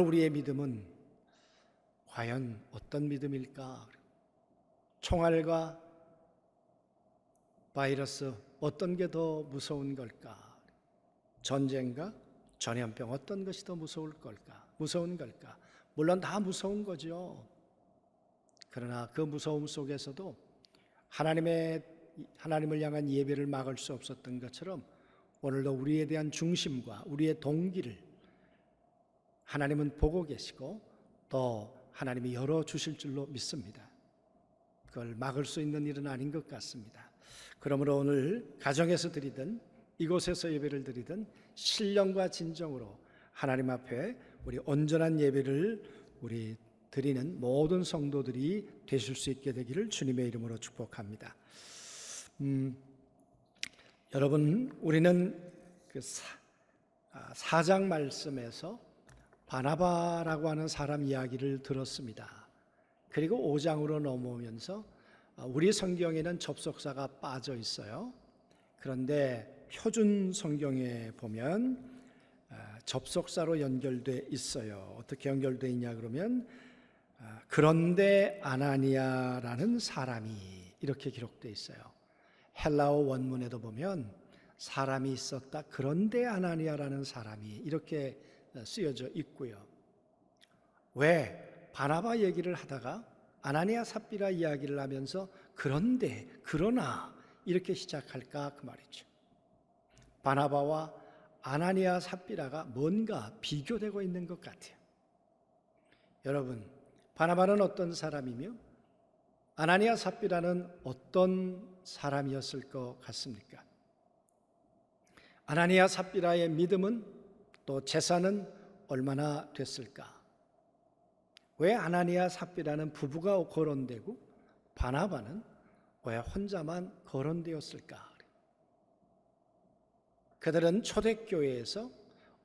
우리의 믿음은 과연 어떤 믿음일까? 총알과 바이러스 어떤 게 더 무서운 걸까? 전쟁과 전염병 어떤 것이 더 무서운 걸까? 물론 다 무서운 거죠. 그러나 그 무서움 속에서도 하나님을 향한 예배를 막을 수 없었던 것처럼 오늘도 우리에 대한 중심과 우리의 동기를 하나님은 보고 계시고 또 하나님이 열어주실 줄로 믿습니다. 그걸 막을 수 있는 일은 아닌 것 같습니다. 그러므로 오늘 가정에서 드리든 이곳에서 예배를 드리든 신령과 진정으로 하나님 앞에 우리 온전한 예배를 우리 드리는 모든 성도들이 되실 수 있게 되기를 주님의 이름으로 축복합니다. 여러분, 우리는 그 4장 말씀에서 바나바라고 하는 사람 이야기를 들었습니다. 그리고 5장으로 넘어오면서 우리 성경에는 접속사가 빠져 있어요. 그런데 표준 성경에 보면 접속사로 연결돼 있어요. 어떻게 연결돼 있냐 그러면 그런데 아나니아라는 사람이 이렇게 기록돼 있어요. 헬라어 원문에도 보면 사람이 있었다. 그런데 아나니아라는 사람이 이렇게 쓰여져 있고요. 왜 바나바 얘기를 하다가 아나니아 삽비라 이야기를 하면서 그런데 그러나 이렇게 시작할까 그 말이죠. 바나바와 아나니아 삽비라가 뭔가 비교되고 있는 것 같아요. 여러분, 바나바는 어떤 사람이며 아나니아 삽비라는 어떤 사람이었을 것 같습니까? 아나니아 삽비라의 믿음은 또 제사는 얼마나 됐을까? 왜 아나니아 삽비라는 부부가 거론되고 바나바는 왜 혼자만 거론되었을까? 그들은 초대교회에서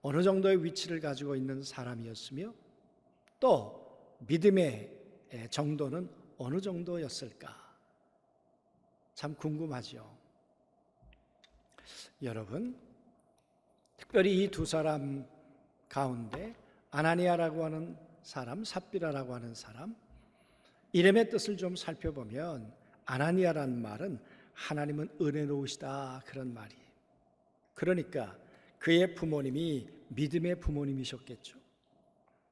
어느 정도의 위치를 가지고 있는 사람이었으며 또 믿음의 정도는 어느 정도였을까? 참 궁금하죠. 여러분, 특별히 이 두 사람 가운데 아나니아라고 하는 사람, 삽비라라고 하는 사람, 이름의 뜻을 좀 살펴보면 아나니아라는 말은 하나님은 은혜로우시다 그런 말이에요. 그러니까 그의 부모님이 믿음의 부모님이셨겠죠.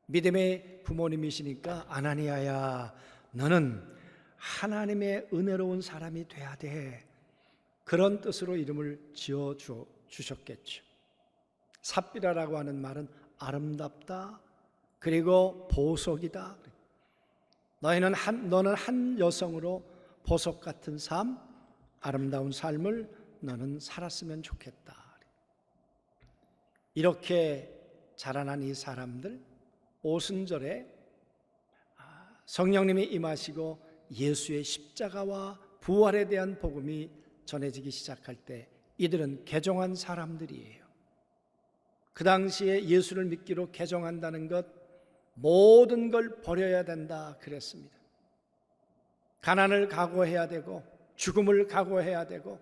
믿음의 부모님이시니까 아나니아야, 너는 하나님의 은혜로운 사람이 돼야 돼. 그런 뜻으로 이름을 지어 주셨겠죠. 삽비라라고 하는 말은 아름답다. 그리고 보석이다. 너는 한 여성으로 보석 같은 삶, 아름다운 삶을 너는 살았으면 좋겠다. 이렇게 자라난 이 사람들, 오순절에 성령님이 임하시고 예수의 십자가와 부활에 대한 복음이 전해지기 시작할 때 이들은 개종한 사람들이에요. 그 당시에 예수를 믿기로 개종한다는 것, 모든 걸 버려야 된다 그랬습니다. 가난을 각오해야 되고 죽음을 각오해야 되고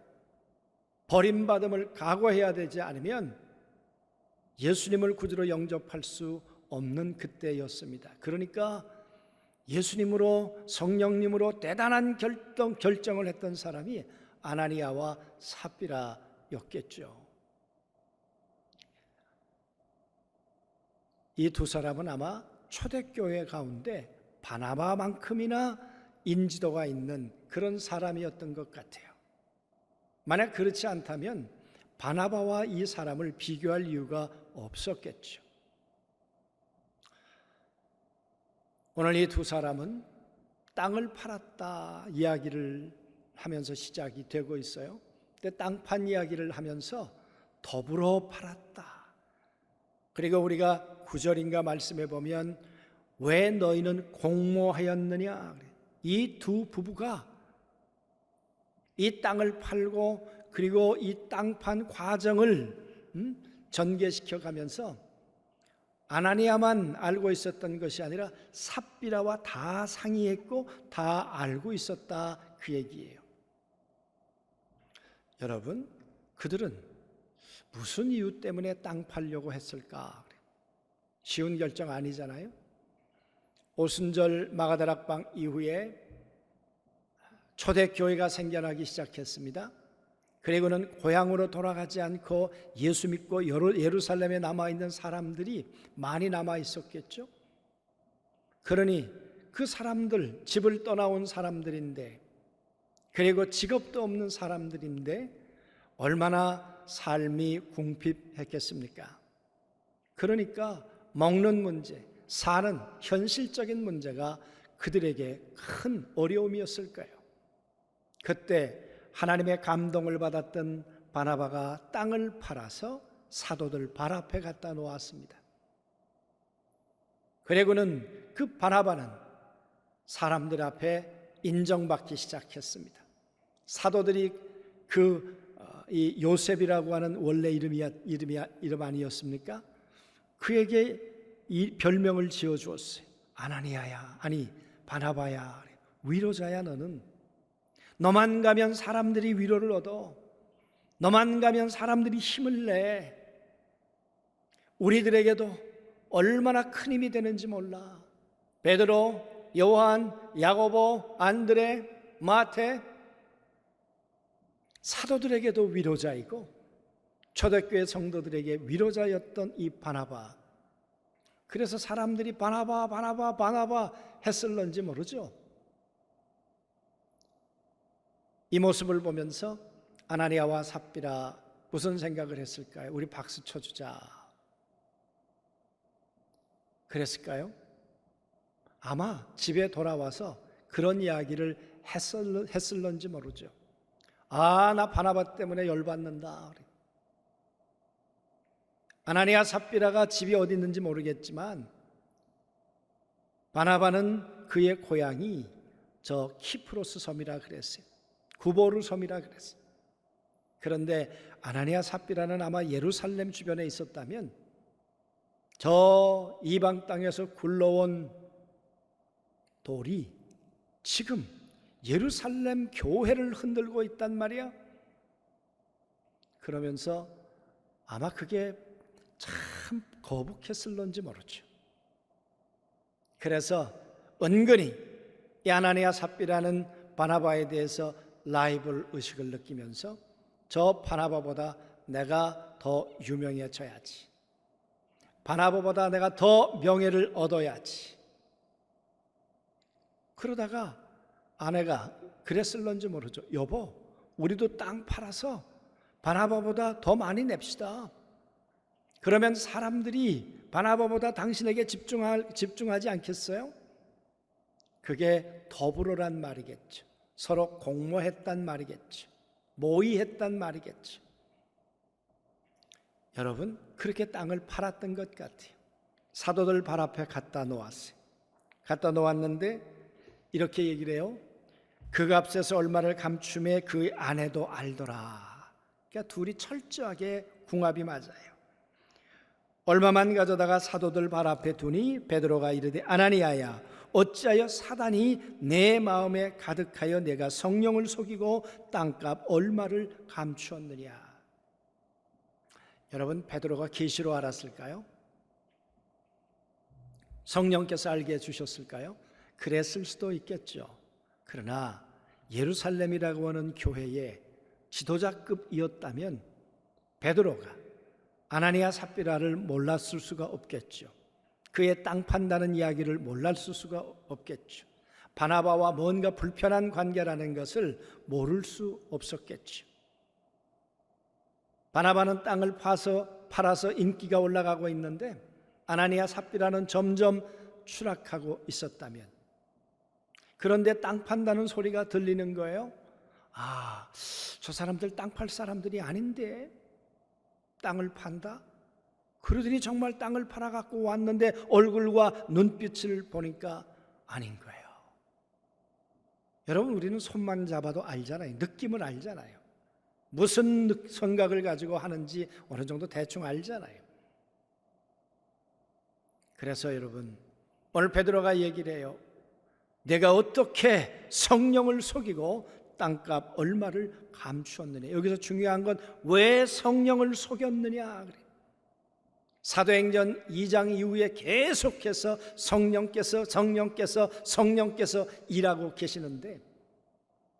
버림받음을 각오해야 되지 않으면 예수님을 구주로 영접할 수 없는 그때였습니다. 그러니까 예수님으로 성령님으로 대단한 결정을 했던 사람이 아나니아와 삽비라였겠죠. 이 두 사람은 아마 초대교회 가운데 바나바만큼이나 인지도가 있는 그런 사람이었던 것 같아요. 만약 그렇지 않다면 바나바와 이 사람을 비교할 이유가 없었겠죠. 오늘 이 두 사람은 땅을 팔았다 이야기를 하면서 시작이 되고 있어요. 근데 땅판 이야기를 하면서 더불어 팔았다. 그리고 우리가 9절인가 말씀해 보면 왜 너희는 공모하였느냐? 이 두 부부가 이 땅을 팔고 그리고 이 땅판 과정을 전개시켜 가면서 아나니아만 알고 있었던 것이 아니라 삽비라와 다 상의했고 다 알고 있었다 그 얘기예요. 여러분, 그들은 무슨 이유 때문에 땅 팔려고 했을까? 쉬운 결정 아니잖아요. 오순절 마가다락방 이후에 초대교회가 생겨나기 시작했습니다. 그리고는 고향으로 돌아가지 않고 예수 믿고 예루살렘에 남아있는 사람들이 많이 남아있었겠죠. 그러니 그 사람들, 집을 떠나온 사람들인데, 그리고 직업도 없는 사람들인데 얼마나 삶이 궁핍했겠습니까? 그러니까 먹는 문제, 사는 현실적인 문제가 그들에게 큰 어려움이었을 거예요. 그때 하나님의 감동을 받았던 바나바가 땅을 팔아서 사도들 발 앞에 갖다 놓았습니다. 그리고는 그 바나바는 사람들 앞에 인정받기 시작했습니다. 사도들이 이 요셉이라고 하는 원래 이름 아니었습니까? 그에게 이 별명을 지어 주었어요. 아나니아야, 아니 바나바야, 위로자야. 너만 가면 사람들이 위로를 얻어. 너만 가면 사람들이 힘을 내. 우리들에게도 얼마나 큰 힘이 되는지 몰라. 베드로, 요한, 야고보, 안드레, 마태, 사도들에게도 위로자이고 초대교회 성도들에게 위로자였던 이 바나바. 그래서 사람들이 바나바 했을런지 모르죠. 이 모습을 보면서 아나니아와 삽비라 무슨 생각을 했을까요? 우리 박수 쳐주자 그랬을까요? 아마 집에 돌아와서 그런 이야기를 했을런지 모르죠. 나 바나바 때문에 열받는다. 아나니아 삽비라가 집이 어디 있는지 모르겠지만 바나바는 그의 고향이 저 키프로스 섬이라 그랬어요. 구보르 섬이라 그랬어요. 그런데 아나니아 삽비라는 아마 예루살렘 주변에 있었다면 저 이방 땅에서 굴러온 돌이 지금 예루살렘 교회를 흔들고 있단 말이야. 그러면서 아마 그게 참 거북했을런지 모르죠. 그래서 은근히 이 아나니아 삽비라는 바나바에 대해서 라이벌 의식을 느끼면서 저 바나바보다 내가 더 유명해져야지, 바나바보다 내가 더 명예를 얻어야지. 그러다가 아내가 그랬을런지 모르죠. 여보, 우리도 땅 팔아서 바나바보다 더 많이 냅시다. 그러면 사람들이 바나바보다 당신에게 집중하지 않겠어요? 그게 더불어란 말이겠죠. 서로 공모했단 말이겠죠. 모의했단 말이겠죠. 여러분, 그렇게 땅을 팔았던 것 같아요. 사도들 발 앞에 갖다 놓았어요. 갖다 놓았는데 이렇게 얘기를 해요. 그 값에서 얼마를 감춤해 그 아내도 알더라. 그러니까 둘이 철저하게 궁합이 맞아요. 얼마만 가져다가 사도들 발 앞에 두니 베드로가 이르되 아나니아야, 어찌하여 사단이 내 마음에 가득하여 내가 성령을 속이고 땅값 얼마를 감추었느냐. 여러분, 베드로가 계시로 알았을까요? 성령께서 알게 해주셨을까요? 그랬을 수도 있겠죠. 그러나 예루살렘이라고 하는 교회의 지도자급이었다면 베드로가 아나니아 삽비라를 몰랐을 수가 없겠죠. 그의 땅 판다는 이야기를 몰랐을 수가 없겠죠. 바나바와 뭔가 불편한 관계라는 것을 모를 수 없었겠죠. 바나바는 땅을 팔아서 인기가 올라가고 있는데 아나니아 삽비라는 점점 추락하고 있었다면, 그런데 땅 판다는 소리가 들리는 거예요. 저 사람들 땅 팔 사람들이 아닌데 땅을 판다? 그러더니 정말 땅을 팔아갖고 왔는데 얼굴과 눈빛을 보니까 아닌 거예요. 여러분, 우리는 손만 잡아도 알잖아요. 느낌을 알잖아요. 무슨 생각을 가지고 하는지 어느 정도 대충 알잖아요. 그래서 여러분, 오늘 베드로가 얘기를 해요. 내가 어떻게 성령을 속이고 땅값 얼마를 감추었느냐. 여기서 중요한 건 왜 성령을 속였느냐. 사도행전 2장 이후에 계속해서 성령께서 일하고 계시는데,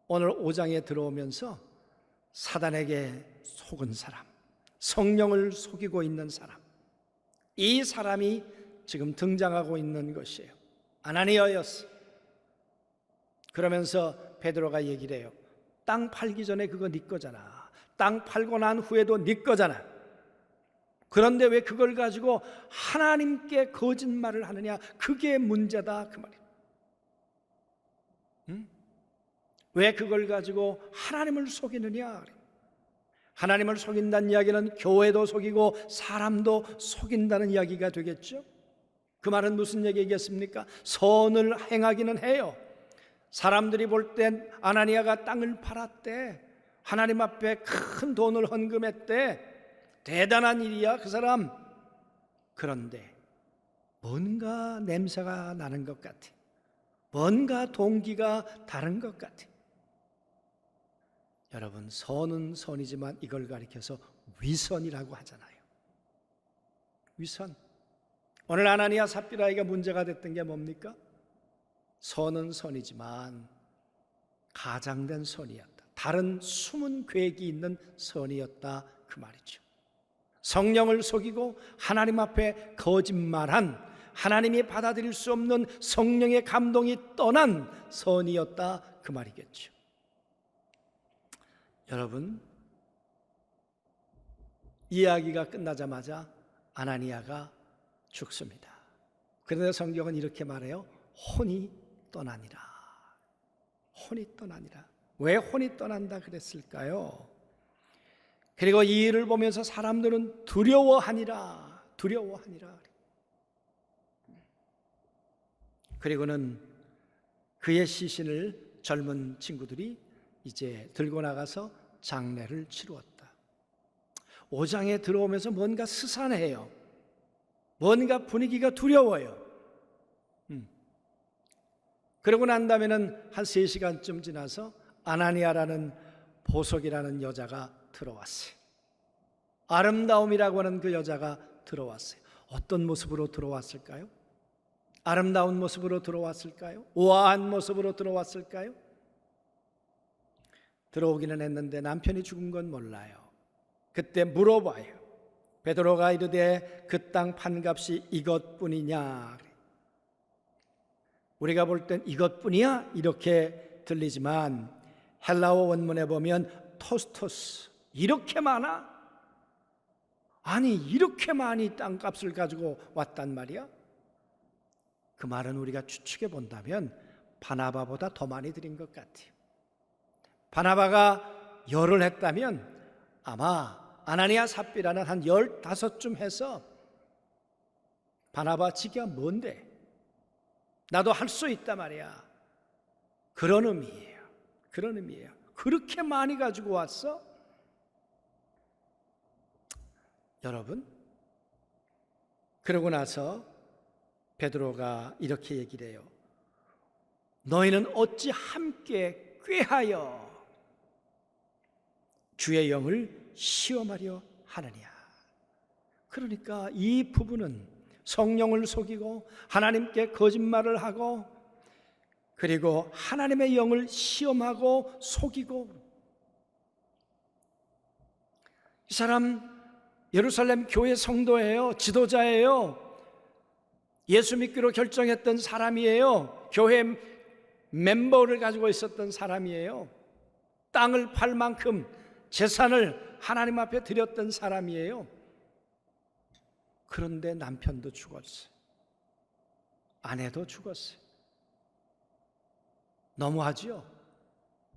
오늘 5장에 들어오면서 사단에게 속은 사람, 성령을 속이고 있는 사람, 이 사람이 지금 등장하고 있는 것이에요. 아나니아였어. 그러면서 베드로가 얘기를 해요. 땅 팔기 전에 그거 네 거잖아. 땅 팔고 난 후에도 네 거잖아. 그런데 왜 그걸 가지고 하나님께 거짓말을 하느냐? 그게 문제다, 그 말이에요. 왜 그걸 가지고 하나님을 속이느냐? 하나님을 속인다는 이야기는 교회도 속이고 사람도 속인다는 이야기가 되겠죠. 그 말은 무슨 얘기겠습니까? 선을 행하기는 해요. 사람들이 볼 땐 아나니아가 땅을 팔았대, 하나님 앞에 큰 돈을 헌금했대, 대단한 일이야 그 사람. 그런데 뭔가 냄새가 나는 것 같아. 뭔가 동기가 다른 것 같아. 여러분, 선은 선이지만 이걸 가리켜서 위선이라고 하잖아요. 위선. 오늘 아나니아 삽비라에게 문제가 됐던 게 뭡니까? 선은 선이지만 가장된 선이었다. 다른 숨은 계획이 있는 선이었다, 그 말이죠. 성령을 속이고 하나님 앞에 거짓말한, 하나님이 받아들일 수 없는 성령의 감동이 떠난 선이었다, 그 말이겠죠. 여러분, 이야기가 끝나자마자 아나니아가 죽습니다. 그런데 성경은 이렇게 말해요. 혼이 떠나니라. 혼이 떠나니라. 왜 혼이 떠난다 그랬을까요? 그리고 이 일을 보면서 사람들은 두려워하니라. 그리고는 그의 시신을 젊은 친구들이 이제 들고 나가서 장례를 치루었다. 5장에 들어오면서 뭔가 스산해요. 뭔가 분위기가 두려워요. 그러고 난 다음에는 한 3시간쯤 지나서 아나니아라는 보석이라는 여자가 들어왔어요. 아름다움이라고 하는 그 여자가 들어왔어요. 어떤 모습으로 들어왔을까요? 아름다운 모습으로 들어왔을까요? 우아한 모습으로 들어왔을까요? 들어오기는 했는데 남편이 죽은 건 몰라요. 그때 물어봐요. 베드로가 이르되 그 땅 판값이 이것뿐이냐? 우리가 볼 땐 이것뿐이야? 이렇게 들리지만 헬라어 원문에 보면 토스토스, 이렇게 많아? 아니, 이렇게 많이 땅값을 가지고 왔단 말이야? 그 말은 우리가 추측해 본다면 바나바보다 더 많이 드린 것 같아요. 바나바가 열을 했다면 아마 아나니아 삽비라는 한 15쯤 해서 바나바 지기가 뭔데? 나도 할 수 있단 말이야. 그런 의미예요. 그렇게 많이 가지고 왔어? 여러분, 그러고 나서 베드로가 이렇게 얘기를 해요. 너희는 어찌 함께 꾀하여 주의 영을 시험하려 하느냐? 그러니까 이 부부는 성령을 속이고 하나님께 거짓말을 하고 그리고 하나님의 영을 시험하고 속이고, 이 사람 예루살렘 교회 성도예요. 지도자예요. 예수 믿기로 결정했던 사람이에요. 교회 멤버를 가지고 있었던 사람이에요. 땅을 팔 만큼 재산을 하나님 앞에 드렸던 사람이에요. 그런데 남편도 죽었어요. 아내도 죽었어요. 너무하지요?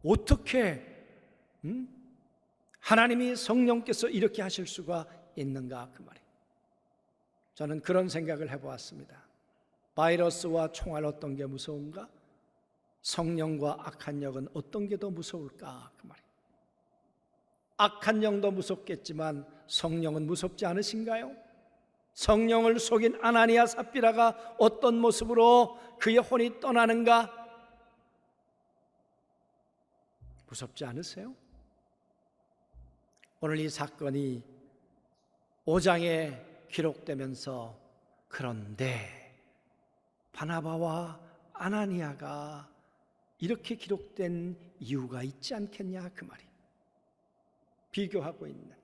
어떻게 하나님이 성령께서 이렇게 하실 수가 있는가, 그 말이에요. 저는 그런 생각을 해보았습니다. 바이러스와 총알 어떤 게 무서운가? 성령과 악한 영은 어떤 게 더 무서울까, 그 말이에요. 악한 영도 무섭겠지만 성령은 무섭지 않으신가요? 성령을 속인 아나니아 삽비라가 어떤 모습으로 그의 혼이 떠나는가? 무섭지 않으세요? 오늘 이 사건이 5장에 기록되면서 그런데 바나바와 아나니아가 이렇게 기록된 이유가 있지 않겠냐 그 말이. 비교하고 있는.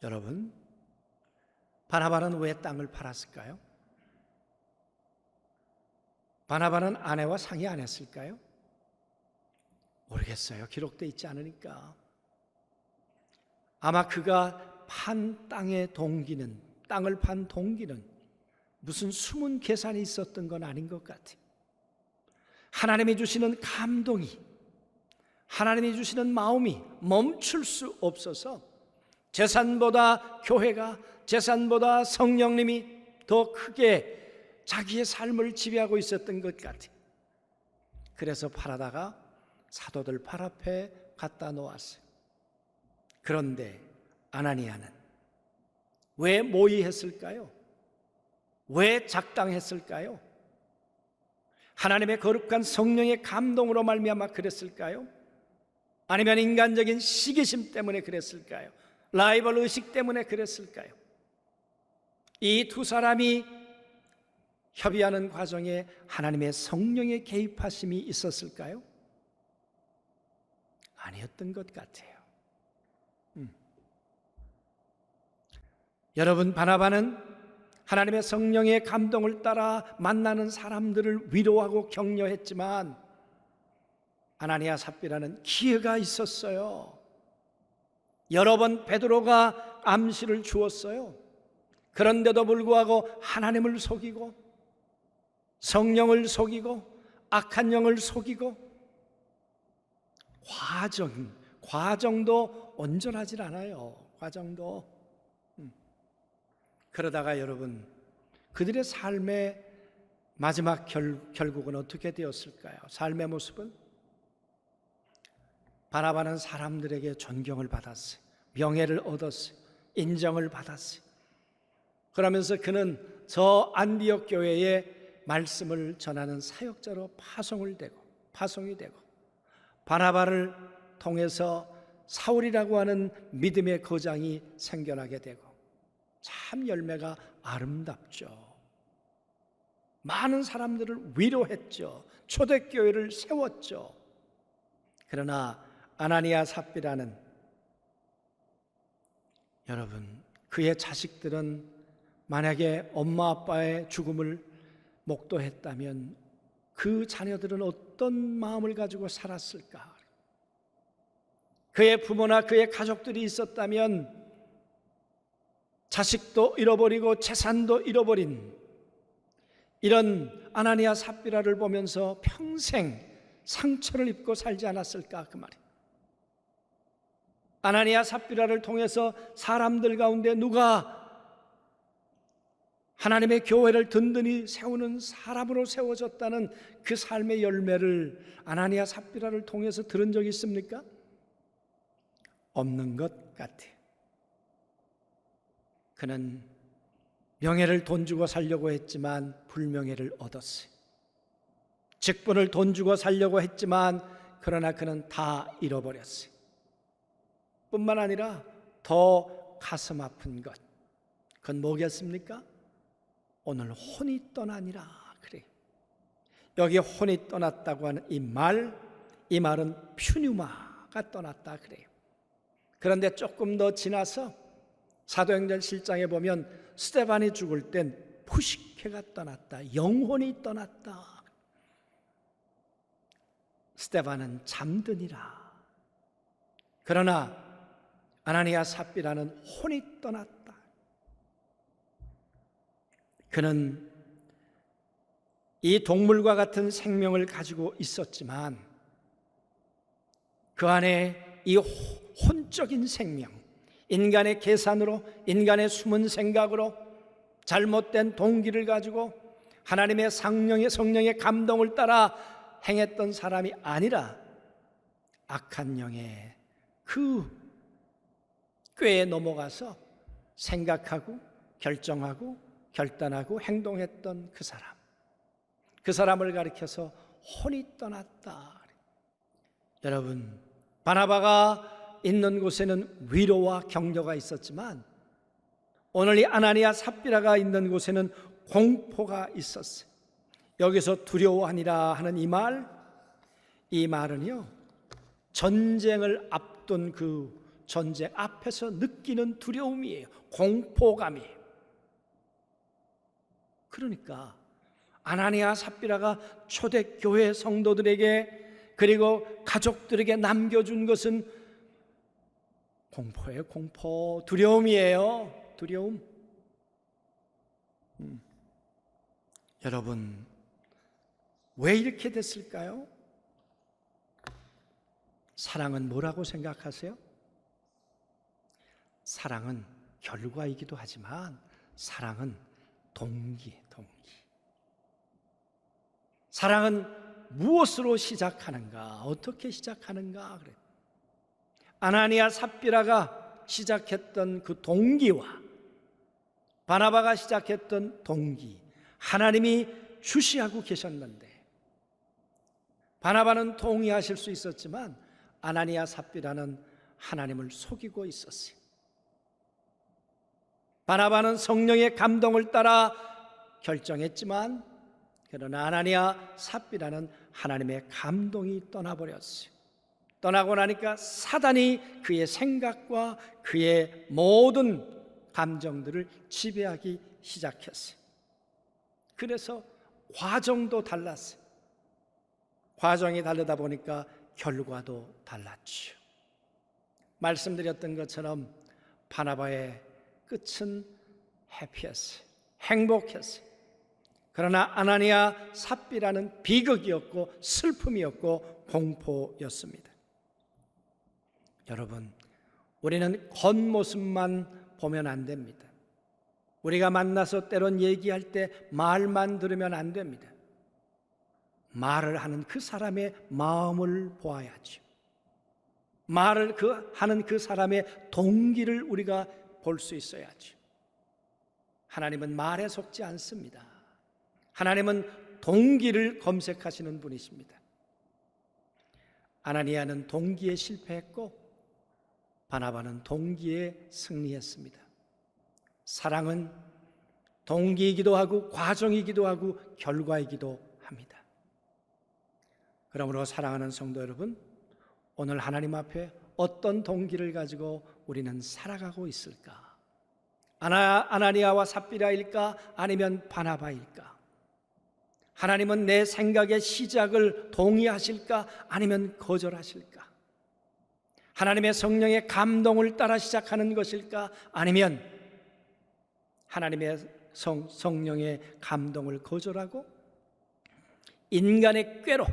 여러분, 바나바는 왜 땅을 팔았을까요? 바나바는 아내와 상의 안 했을까요? 모르겠어요. 기록되어 있지 않으니까. 아마 그가 판 땅의 동기는, 땅을 판 동기는 무슨 숨은 계산이 있었던 건 아닌 것 같아요. 하나님이 주시는 감동이, 하나님이 주시는 마음이 멈출 수 없어서 재산보다 교회가, 재산보다 성령님이 더 크게 자기의 삶을 지배하고 있었던 것 같아요. 그래서 팔아다가 사도들 팔 앞에 갖다 놓았어요. 그런데 아나니아는 왜 모의했을까요? 왜 작당했을까요? 하나님의 거룩한 성령의 감동으로 말미암아 그랬을까요? 아니면 인간적인 시기심 때문에 그랬을까요? 라이벌 의식 때문에 그랬을까요? 이 두 사람이 협의하는 과정에 하나님의 성령의 개입하심이 있었을까요? 아니었던 것 같아요. 여러분, 바나바는 하나님의 성령의 감동을 따라 만나는 사람들을 위로하고 격려했지만 아나니아 삽비라는 기회가 있었어요. 여러 번 베드로가 암시를 주었어요. 그런데도 불구하고 하나님을 속이고 성령을 속이고 악한 영을 속이고 과정도 온전하질 않아요. 과정도. 그러다가 여러분, 그들의 삶의 마지막 결국은 어떻게 되었을까요? 삶의 모습은 바나바는 사람들에게 존경을 받았어요. 명예를 얻었어요. 인정을 받았어요. 그러면서 그는 저 안디옥 교회에 말씀을 전하는 사역자로 파송이 되고 바나바를 통해서 사울이라고 하는 믿음의 거장이 생겨나게 되고 참 열매가 아름답죠. 많은 사람들을 위로했죠. 초대교회를 세웠죠. 그러나 아나니아 삽비라는 여러분, 그의 자식들은 만약에 엄마 아빠의 죽음을 목도했다면 그 자녀들은 어떤 마음을 가지고 살았을까? 그의 부모나 그의 가족들이 있었다면 자식도 잃어버리고 재산도 잃어버린 이런 아나니아 삽비라를 보면서 평생 상처를 입고 살지 않았을까 그 말이에요. 아나니아 삽비라를 통해서 사람들 가운데 누가 하나님의 교회를 든든히 세우는 사람으로 세워졌다는 그 삶의 열매를 아나니아 삽비라를 통해서 들은 적이 있습니까? 없는 것 같아요. 그는 명예를 돈 주고 살려고 했지만 불명예를 얻었어요. 직분을 돈 주고 살려고 했지만 그러나 그는 다 잃어버렸어요. 뿐만 아니라 더 가슴 아픈 것, 그건 뭐겠습니까? 오늘 혼이 떠나니라 그래요. 여기 혼이 떠났다고 하는 이 말은 퓨뉴마가 떠났다 그래요. 그런데 조금 더 지나서 사도행전 7장에 보면 스데반이 죽을 땐 푸시케가 떠났다, 영혼이 떠났다. 스데반은 잠드니라. 그러나 아나니아 삽비라는 혼이 떠났다. 그는 이 동물과 같은 생명을 가지고 있었지만 그 안에 이 혼적인 생명, 인간의 계산으로, 인간의 숨은 생각으로, 잘못된 동기를 가지고 하나님의 성령의 감동을 따라 행했던 사람이 아니라 악한 영의 그 꾀에 넘어가서 생각하고 결정하고 결단하고 행동했던 그 사람을 가리켜서 혼이 떠났다. 여러분, 바나바가 있는 곳에는 위로와 격려가 있었지만 오늘 이 아나니아 삽비라가 있는 곳에는 공포가 있었어요. 여기서 두려워하니라 하는 이 말은요, 전쟁을 앞둔 그 전쟁 앞에서 느끼는 두려움이에요. 공포감이에요. 그러니까 아나니아 삽비라가 초대교회 성도들에게 그리고 가족들에게 남겨준 것은 공포예요. 공포, 두려움이에요. 두려움. 여러분, 왜 이렇게 됐을까요? 사랑은 뭐라고 생각하세요? 사랑은 결과이기도 하지만 사랑은 동기예요. 동기. 사랑은 무엇으로 시작하는가? 어떻게 시작하는가? 그래. 아나니아 삽비라가 시작했던 그 동기와 바나바가 시작했던 동기, 하나님이 주시하고 계셨는데 바나바는 동의하실 수 있었지만 아나니아 삽비라는 하나님을 속이고 있었어요. 바나바는 성령의 감동을 따라 결정했지만 그러나 아나니아 삽비라는 하나님의 감동이 떠나버렸어요. 떠나고 나니까 사단이 그의 생각과 그의 모든 감정들을 지배하기 시작했어요. 그래서 과정도 달랐어요. 과정이 다르다 보니까 결과도 달랐죠. 말씀드렸던 것처럼 바나바의 끝은 해피했어요. 행복했어요. 그러나 아나니아 삽비라는 비극이었고 슬픔이었고 공포였습니다. 여러분, 우리는 겉모습만 보면 안 됩니다. 우리가 만나서 때론 얘기할 때 말만 들으면 안 됩니다. 말을 하는 그 사람의 마음을 보아야죠. 말을 하는 그 사람의 동기를 우리가 볼 수 있어야죠. 하나님은 말에 속지 않습니다. 하나님은 동기를 검색하시는 분이십니다. 아나니아는 동기에 실패했고 바나바는 동기에 승리했습니다. 사랑은 동기이기도 하고 과정이기도 하고 결과이기도 합니다. 그러므로 사랑하는 성도 여러분, 오늘 하나님 앞에 어떤 동기를 가지고 우리는 살아가고 있을까? 아나니아와 삽비라일까? 아니면 바나바일까? 하나님은 내 생각의 시작을 동의하실까? 아니면 거절하실까? 하나님의 성령의 감동을 따라 시작하는 것일까? 아니면 하나님의 성령의 감동을 거절하고 인간의 꾀로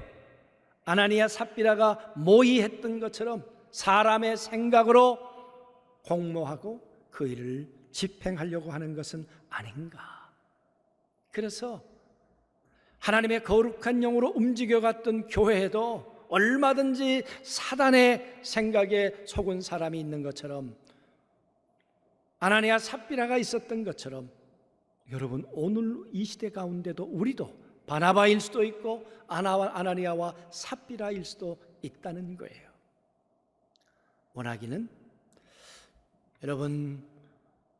아나니아 삽비라가 모의했던 것처럼 사람의 생각으로 공모하고 그 일을 집행하려고 하는 것은 아닌가? 그래서 하나님의 거룩한 영으로 움직여갔던 교회에도 얼마든지 사단의 생각에 속은 사람이 있는 것처럼 아나니아 삽비라가 있었던 것처럼 여러분, 오늘 이 시대 가운데도 우리도 바나바일 수도 있고 아나니아와 삽비라일 수도 있다는 거예요. 원하기는 여러분,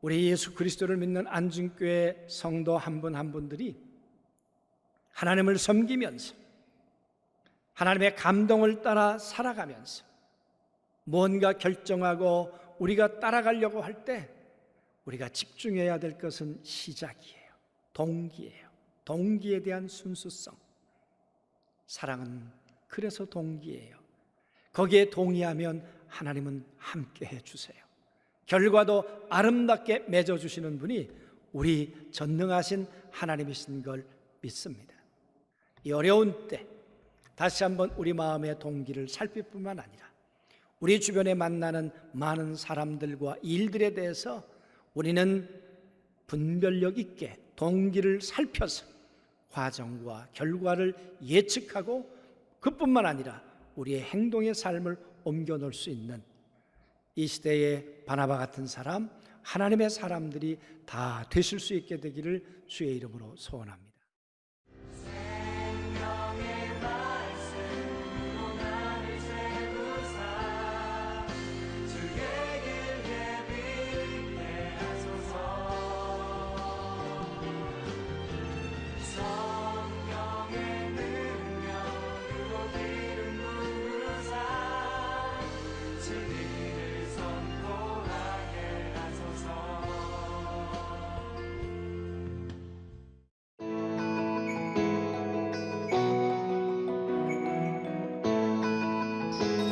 우리 예수 그리스도를 믿는 안중교회 성도 한 분 한 분들이 하나님을 섬기면서 하나님의 감동을 따라 살아가면서 뭔가 결정하고 우리가 따라가려고 할 때 우리가 집중해야 될 것은 시작이에요. 동기예요. 동기에 대한 순수성. 사랑은 그래서 동기예요. 거기에 동의하면 하나님은 함께 해주세요. 결과도 아름답게 맺어주시는 분이 우리 전능하신 하나님이신 걸 믿습니다. 이 어려운 때 다시 한번 우리 마음의 동기를 살필 뿐만 아니라 우리 주변에 만나는 많은 사람들과 일들에 대해서 우리는 분별력 있게 동기를 살펴서 과정과 결과를 예측하고 그뿐만 아니라 우리의 행동의 삶을 옮겨 놓을 수 있는 이 시대의 바나바 같은 사람, 하나님의 사람들이 다 되실 수 있게 되기를 주의 이름으로 소원합니다. 주옵소서.